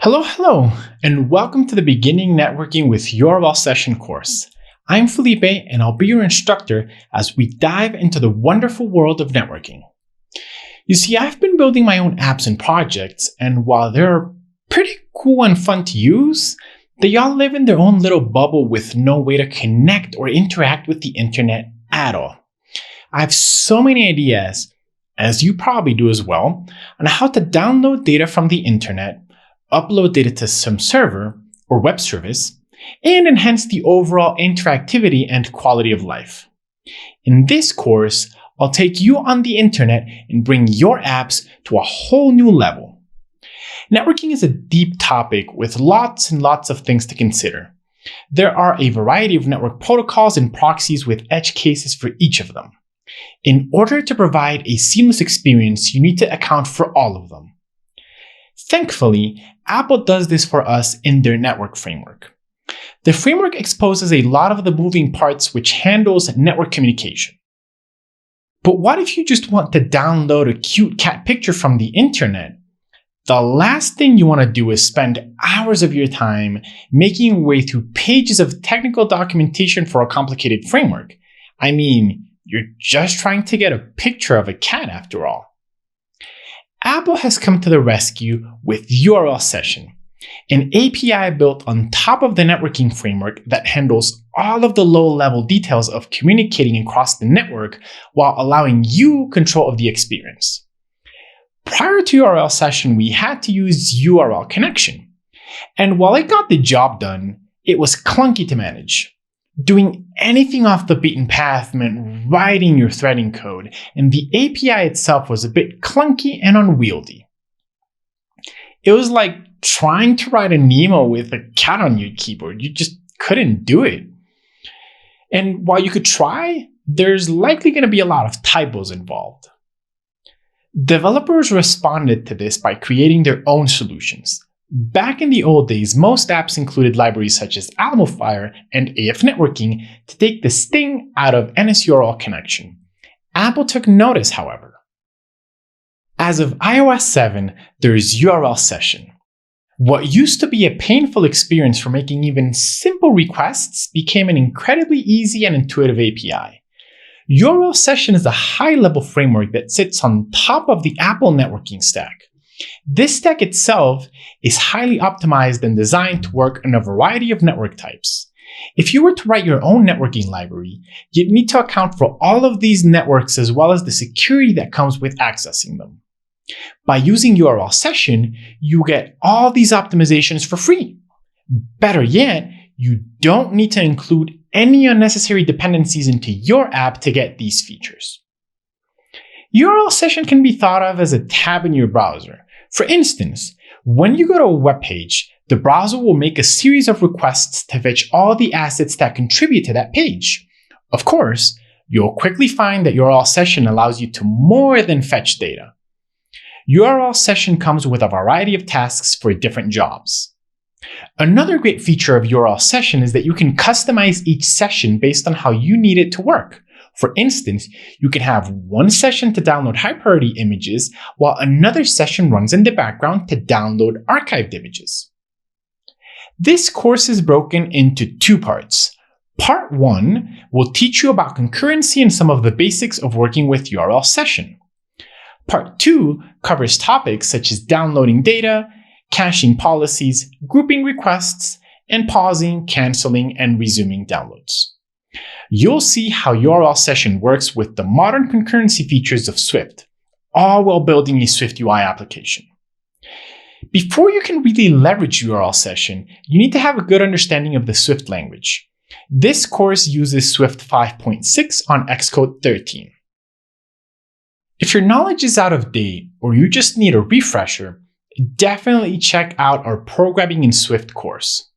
Hello, and welcome to the Beginning Networking with URLSession course. I'm Felipe, and I'll be your instructor as we dive into the wonderful world of networking. You see, I've been building my own apps and projects, and while they're pretty cool and fun to use, they all live in their own little bubble with no way to connect or interact with the internet at all. I have so many ideas, as you probably do as well, on how to download data from the internet, upload data to some server or web service, and enhance the overall interactivity and quality of life. In this course, I'll take you on the internet and bring your apps to a whole new level. Networking is a deep topic with lots and lots of things to consider. There are a variety of network protocols and proxies with edge cases for each of them. In order to provide a seamless experience, you need to account for all of them. Thankfully, Apple does this for us in their network framework. The framework exposes a lot of the moving parts which handles network communication. But what if you just want to download a cute cat picture from the internet? The last thing you want to do is spend hours of your time making your way through pages of technical documentation for a complicated framework. I mean, you're just trying to get a picture of a cat after all. Apple has come to the rescue with URLSession, an API built on top of the networking framework that handles all of the low-level details of communicating across the network while allowing you control of the experience. Prior to URLSession, we had to use URL connection, and while it got the job done, it was clunky to manage. Doing anything off the beaten path meant writing your threading code, and the API itself was a bit clunky and unwieldy. It was like trying to write an email with a cat on your keyboard. You just couldn't do it. And while you could try, there's likely going to be a lot of typos involved. Developers responded to this by creating their own solutions. Back in the old days, most apps included libraries such as AlmoFire and AF Networking to take the sting out of NSURL connection. Apple took notice, however. As of iOS 7, there is URLSession. What used to be a painful experience for making even simple requests became an incredibly easy and intuitive API. URLSession is a high-level framework that sits on top of the Apple networking stack. This stack itself is highly optimized and designed to work on a variety of network types. If you were to write your own networking library, you'd need to account for all of these networks as well as the security that comes with accessing them. By using URLSession, you get all these optimizations for free. Better yet, you don't need to include any unnecessary dependencies into your app to get these features. URLSession can be thought of as a tab in your browser. For instance, when you go to a web page, the browser will make a series of requests to fetch all the assets that contribute to that page. Of course, you'll quickly find that URLSession allows you to more than fetch data. URLSession comes with a variety of tasks for different jobs. Another great feature of URLSession is that you can customize each session based on how you need it to work. For instance, you can have one session to download high-priority images, while another session runs in the background to download archived images. This course is broken into two parts. Part 1 will teach you about concurrency and some of the basics of working with URLSession. Part 2 covers topics such as downloading data, caching policies, grouping requests, and pausing, canceling, and resuming downloads. You'll see how URLSession works with the modern concurrency features of Swift, all while building a Swift UI application. Before you can really leverage URLSession, you need to have a good understanding of the Swift language. This course uses Swift 5.6 on Xcode 13. If your knowledge is out of date or you just need a refresher, definitely check out our Programming in Swift course.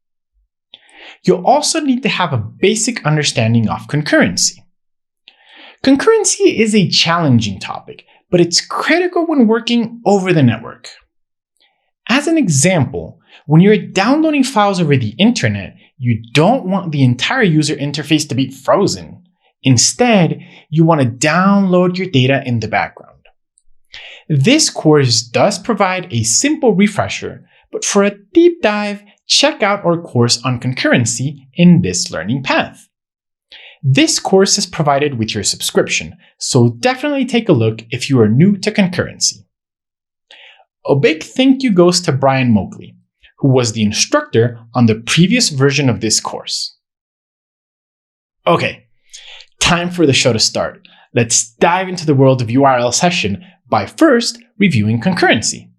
You'll also need to have a basic understanding of concurrency. Concurrency is a challenging topic, but it's critical when working over the network. As an example, when you're downloading files over the internet, you don't want the entire user interface to be frozen. Instead, you want to download your data in the background. This course does provide a simple refresher, but But for a deep dive, check out our course on concurrency in this learning path. This course is provided with your subscription, so definitely take a look if you are new to concurrency. A big thank you goes to Brian Moakley, who was the instructor on the previous version of this course. Okay, time for the show to start. Let's dive into the world of URLSession by first reviewing concurrency.